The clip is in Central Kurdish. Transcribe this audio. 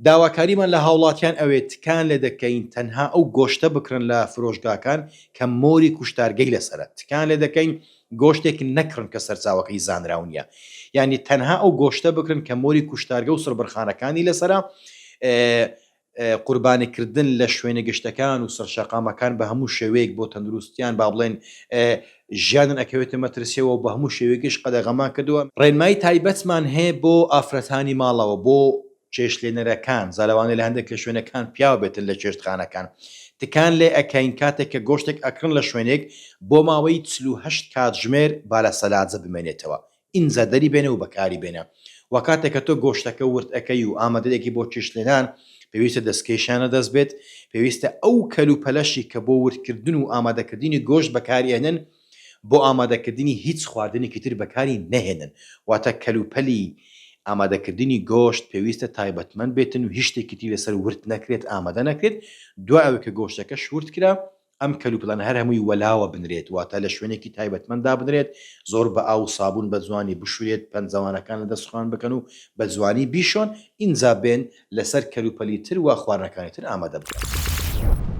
داواکاریمان لە هاوڵاتیان ئەوێ تکان لێ دەکەین تەنها ئەو گۆشتە بکڕن لە فرۆشگاکان کە مۆری کوشتارگەی لەسرە، تکان لێ دەکەین گۆشتێک نەکڕن کە سەرچاوەکەی زانراو نیە، یعنی تەنها ئەو گۆشتە بکڕن کە مۆری کوشتارگە و سربڕخانەکانی لەسرە. قوربانیکردن لە شوێنە گشتەکان و سەرشەقامەکان بە هەموو شێوەیەک بۆ تەندروستیان با بڵێن ژیانن ئەکەوێتە مەترسیەوە و بە هەموو شێوەیەکیش قەدەغەمان کردووە. ڕێنمایی تایبەتمان هەیە بۆ ئافرەتانی ماڵەوە، بۆ چێشتلێنەرەکان، زالەوانەی لە هەندێک لە شوێنەکان پیاو بێتن لە چێشتخانەکان، تکان لێ ئەکەین کاتێک کە گۆشتێک ئەکڕن لە شوێنێک بۆ ماوەی 48 کاتژمێر با لە سەلاجە بمێنێتەوە، ئینجا دەری بێنە و بەکاری بێنە. و کاتێک کە تۆ گۆشتەکە ورد ئەەکەی و ئامادەیەکی بۆ چێشتلێنان پێویستە دەستکێشانە دەست بێت، پێویستە ئەو کەلوپەلەشی کە بۆ وردکردن و ئامادەکردنی گۆشت بەکارهێنن بۆ ئامادەکردنی هیچ خواردنێکی تر بەکاری نەهێنن، واتە کەلوپەلی ئامادەکردنی گۆشت پێویستە تایبەتمەند بێتن و هیچ شتێکی تر لەسەر ورد نەکرێت، ئامادە نەکرێت. دوای ئەوەی کە گۆشتەکەش ورد کرا ئەم کەلوپەلانە هەر هەمووی وەلاوە بنرێت، واتە لە شوێنێکی تایبەتمەندا بنرێت، زۆر بە ئاو و سابوون بە جوانی بشورێت، پەنجەوانەکان لە دەستخوان بکەن و بە جوانی بیشۆن، ئینجا بێن لەسەر کەلوپەلی تر و خواردنەکانی تر ئامادە بکەن.